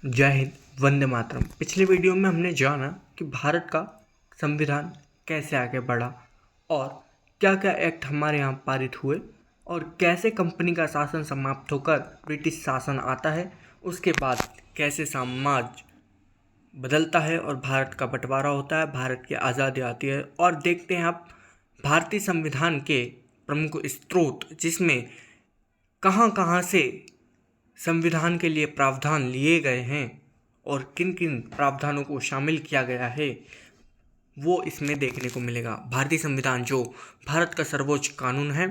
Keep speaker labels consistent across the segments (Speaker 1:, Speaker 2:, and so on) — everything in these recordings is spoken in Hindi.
Speaker 1: जय हिंद, वंदे मातरम। पिछले वीडियो में हमने जाना कि भारत का संविधान कैसे आगे बढ़ा और क्या क्या एक्ट हमारे यहाँ पारित हुए और कैसे कंपनी का शासन समाप्त होकर ब्रिटिश शासन आता है। उसके बाद कैसे समाज बदलता है और भारत का बंटवारा होता है, भारत की आज़ादी आती है। और देखते हैं आप भारतीय संविधान के प्रमुख स्रोत, जिसमें कहाँ कहाँ से संविधान के लिए प्रावधान लिए गए हैं और किन किन प्रावधानों को शामिल किया गया है, वो इसमें देखने को मिलेगा। भारतीय संविधान जो भारत का सर्वोच्च कानून है,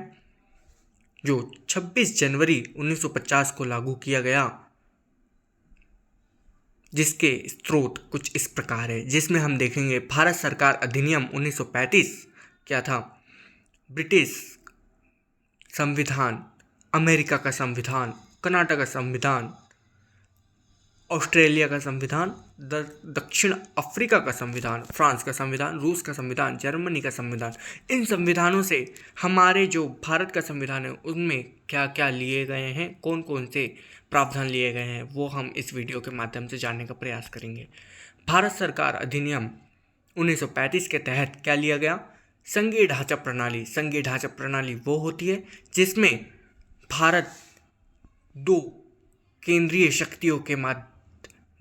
Speaker 1: जो 26 जनवरी 1950 को लागू किया गया, जिसके स्रोत कुछ इस प्रकार है, जिसमें हम देखेंगे भारत सरकार अधिनियम 1935 क्या था, ब्रिटिश संविधान, अमेरिका का संविधान, कनाडा का संविधान, ऑस्ट्रेलिया का संविधान, दक्षिण अफ्रीका का संविधान, फ्रांस का संविधान, रूस का संविधान, जर्मनी का संविधान। इन संविधानों से हमारे जो भारत का संविधान है उनमें क्या क्या लिए गए हैं, कौन कौन से प्रावधान लिए गए हैं, वो हम इस वीडियो के माध्यम से जानने का प्रयास करेंगे। भारत सरकार अधिनियम 1935 के तहत क्या लिया गया, संघीय ढांचा प्रणाली। संघीय ढांचा प्रणाली वो होती है जिसमें भारत दो केंद्रीय शक्तियों के माध्यम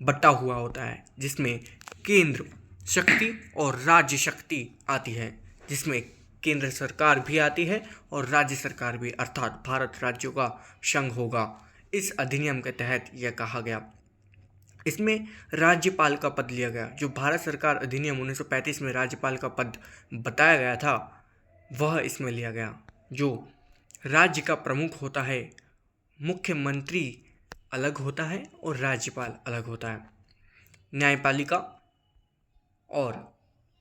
Speaker 1: बटा हुआ होता है, जिसमें केंद्र शक्ति और राज्य शक्ति आती है, जिसमें केंद्र सरकार भी आती है और राज्य सरकार भी, अर्थात भारत राज्यों का संघ होगा। इस अधिनियम के तहत यह कहा गया। इसमें राज्यपाल का पद लिया गया। जो भारत सरकार अधिनियम 1935 में राज्यपाल का पद बताया गया था, वह इसमें लिया गया। जो राज्य का प्रमुख होता है, मुख्यमंत्री अलग होता है और राज्यपाल अलग होता है। न्यायपालिका और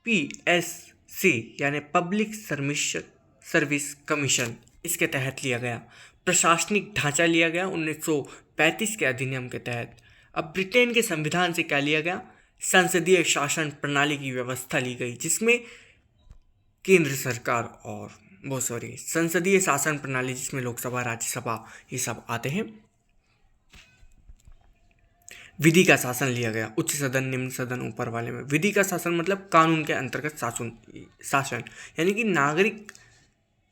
Speaker 1: PSC यानी पब्लिक सर्विस कमीशन, इसके तहत लिया गया। प्रशासनिक ढांचा लिया गया 1935 के अधिनियम के तहत। अब ब्रिटेन के संविधान से क्या लिया गया, संसदीय शासन प्रणाली की व्यवस्था ली गई, जिसमें केंद्र सरकार और संसदीय शासन प्रणाली, जिसमें लोकसभा, राज्यसभा ये सब आते हैं। विधि का शासन लिया गया, उच्च सदन, निम्न सदन, ऊपर वाले में। विधि का शासन मतलब कानून के अंतर्गत शासन, यानी कि नागरिक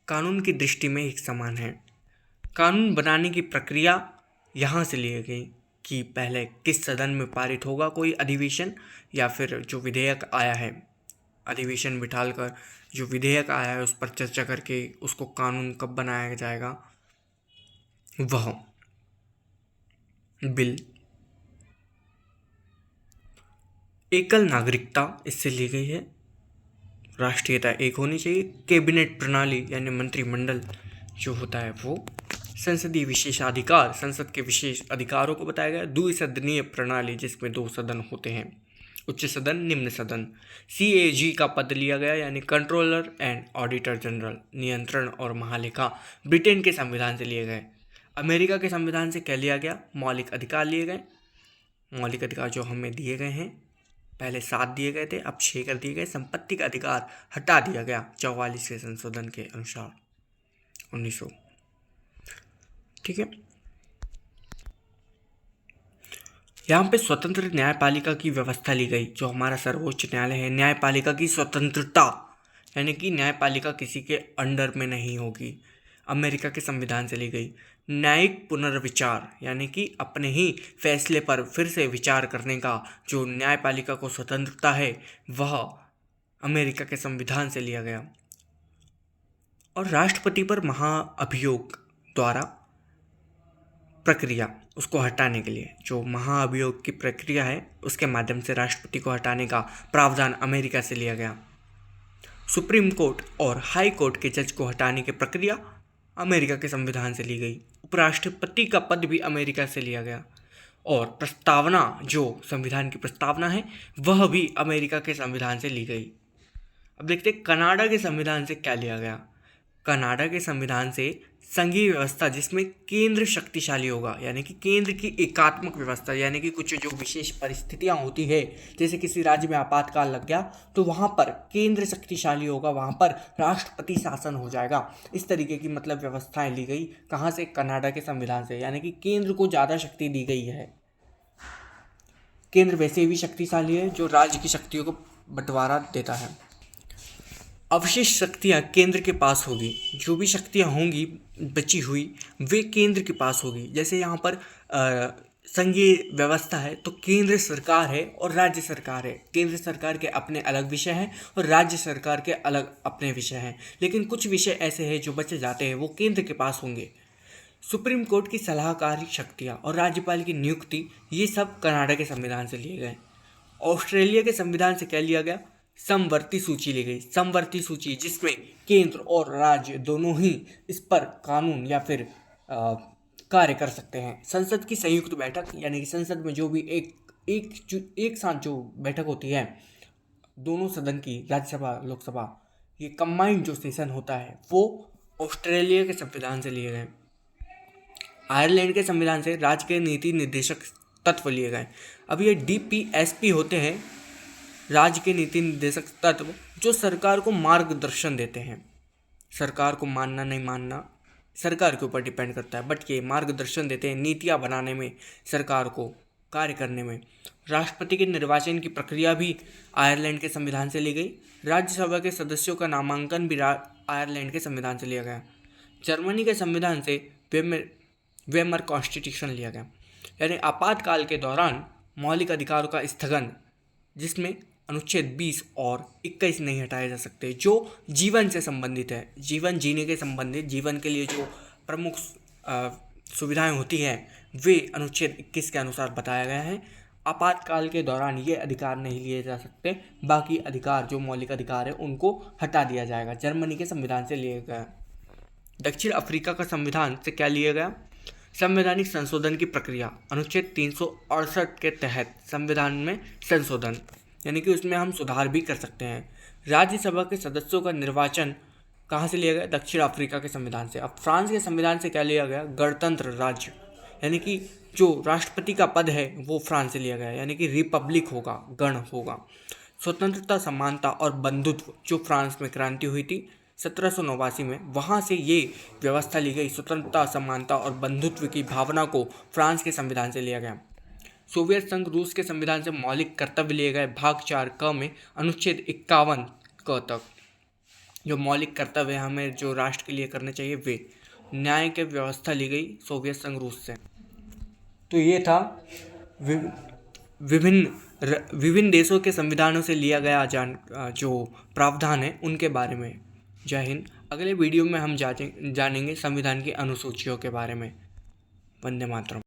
Speaker 1: कानून की दृष्टि में एक समान है। कानून बनाने की प्रक्रिया यहाँ से ली गई कि पहले किस सदन में पारित होगा कोई अधिवेशन, या फिर जो विधेयक आया है, अधिवेशन बिठाकर जो विधेयक आया है उस पर चर्चा करके उसको कानून कब बनाया जाएगा, वह बिल। एकल नागरिकता इससे ली गई है, राष्ट्रीयता एक होनी चाहिए। कैबिनेट प्रणाली यानी मंत्रिमंडल जो होता है वो। संसदीय विशेषाधिकार, संसद के विशेष अधिकारों को बताया गया। द्विसदनीय प्रणाली जिसमें 2 सदन होते हैं, उच्च सदन, निम्न सदन। CAG का पद लिया गया यानी कंट्रोलर एंड ऑडिटर जनरल, नियंत्रण और महालेखा, ब्रिटेन के संविधान से लिए गए। अमेरिका के संविधान से क्या लिया गया, मौलिक अधिकार लिए गए। मौलिक अधिकार जो हमें दिए गए हैं, पहले 7 दिए गए थे, अब 6 कर दिए गए। संपत्ति का अधिकार हटा दिया गया 44 के संशोधन के अनुसार 1900। ठीक है। यहाँ पे स्वतंत्र न्यायपालिका की व्यवस्था ली गई। जो हमारा सर्वोच्च न्यायालय है, न्यायपालिका की स्वतंत्रता, यानी कि न्यायपालिका किसी के अंडर में नहीं होगी, अमेरिका के संविधान से ली गई। न्यायिक पुनर्विचार, यानी कि अपने ही फैसले पर फिर से विचार करने का जो न्यायपालिका को स्वतंत्रता है, वह अमेरिका के संविधान से लिया गया। और राष्ट्रपति पर महाअभियोग द्वारा प्रक्रिया, उसको हटाने के लिए जो महाअभियोग की प्रक्रिया है, उसके माध्यम से राष्ट्रपति को हटाने का प्रावधान अमेरिका से लिया गया। सुप्रीम कोर्ट और हाई कोर्ट के जज को हटाने की प्रक्रिया अमेरिका के संविधान से ली गई। उपराष्ट्रपति का पद भी अमेरिका से लिया गया। और प्रस्तावना, जो संविधान की प्रस्तावना है, वह भी अमेरिका के संविधान से ली गई। अब देखते हैं कनाडा के संविधान से क्या लिया गया। कनाडा के संविधान से संघीय व्यवस्था, जिसमें केंद्र शक्तिशाली होगा, यानी कि केंद्र की एकात्मक व्यवस्था, यानी कि कुछ जो विशेष परिस्थितियां होती है, जैसे किसी राज्य में आपातकाल लग गया तो वहां पर केंद्र शक्तिशाली होगा, वहां पर राष्ट्रपति शासन हो जाएगा। इस तरीके की मतलब व्यवस्थाएं ली गई। कहाँ से, कनाडा के संविधान से, यानी कि केंद्र को ज़्यादा शक्ति दी गई है। केंद्र वैसे भी शक्तिशाली है जो राज्य की शक्तियों को बंटवारा देता है। अवशिष्ट शक्तियाँ केंद्र के पास होगी, जो भी शक्तियाँ होंगी बची हुई वे केंद्र के पास होगी। जैसे यहाँ पर संघीय व्यवस्था है तो केंद्र सरकार है और राज्य सरकार है। केंद्र सरकार के अपने अलग विषय हैं और राज्य सरकार के अलग अपने विषय हैं, लेकिन कुछ विषय ऐसे हैं जो बचे जाते हैं वो केंद्र के पास होंगे। सुप्रीम कोर्ट की सलाहकारी शक्तियाँ और राज्यपाल की नियुक्ति ये सब कनाडा के संविधान से लिए गए। ऑस्ट्रेलिया के संविधान से क्या लिया गया? समवर्ती सूची ली गई। समवर्ती सूची जिसमें केंद्र और राज्य दोनों ही इस पर कानून या फिर कार्य कर सकते हैं। संसद की संयुक्त बैठक यानी कि संसद में जो भी एक साथ जो बैठक होती है दोनों सदन की, राज्यसभा लोकसभा, ये कंबाइंड जो सेशन होता है वो ऑस्ट्रेलिया के संविधान से लिए गए। आयरलैंड के संविधान से राज्य के नीति निर्देशक तत्व लिए गए। अब ये DPSP होते हैं राज्य के नीति निर्देशक तत्व जो सरकार को मार्गदर्शन देते हैं। सरकार को मानना नहीं मानना सरकार के ऊपर डिपेंड करता है, बट ये मार्गदर्शन देते हैं नीतियाँ बनाने में, सरकार को कार्य करने में। राष्ट्रपति के निर्वाचन की प्रक्रिया भी आयरलैंड के संविधान से ली गई। राज्यसभा के सदस्यों का नामांकन भी आयरलैंड के संविधान से लिया गया। जर्मनी के संविधान से वेमर कॉन्स्टिट्यूशन लिया गया, यानी आपातकाल के दौरान मौलिक अधिकारों का स्थगन, जिसमें अनुच्छेद 20 और 21 नहीं हटाए जा सकते, जो जीवन से संबंधित है। जीवन जीने के संबंधित, जीवन के लिए जो प्रमुख सुविधाएं होती हैं वे अनुच्छेद 21 के अनुसार बताया गया है। आपातकाल के दौरान ये अधिकार नहीं लिए जा सकते, बाकी अधिकार जो मौलिक अधिकार है उनको हटा दिया जाएगा। जर्मनी के संविधान से लिया गया। दक्षिण अफ्रीका का संविधान से क्या लिया गया? संवैधानिक संशोधन की प्रक्रिया, अनुच्छेद 368 के तहत संविधान में संशोधन, यानी कि उसमें हम सुधार भी कर सकते हैं। राज्यसभा के सदस्यों का निर्वाचन कहाँ से लिया गया? दक्षिण अफ्रीका के संविधान से। अब फ्रांस के संविधान से क्या लिया गया? गणतंत्र राज्य, यानी कि जो राष्ट्रपति का पद है वो फ्रांस से लिया गया, यानी कि रिपब्लिक होगा, गण होगा। स्वतंत्रता, समानता और बंधुत्व, जो फ्रांस में क्रांति हुई थी 1789 में, वहाँ से ये व्यवस्था ली गई। स्वतंत्रता, समानता और बंधुत्व की भावना को फ्रांस के संविधान से लिया गया। सोवियत संघ रूस के संविधान से मौलिक कर्तव्य लिए गए। भाग 4 क में अनुच्छेद 51 क तक जो मौलिक कर्तव्य हमें जो राष्ट्र के लिए करने चाहिए वे न्याय की व्यवस्था ली गई सोवियत संघ रूस से। तो ये था विभिन्न देशों के संविधानों से लिया गया जो प्रावधान है उनके बारे में। जय हिंद। अगले वीडियो में हम जानेंगे संविधान की अनुसूचियों के बारे में। वंदे मातरम।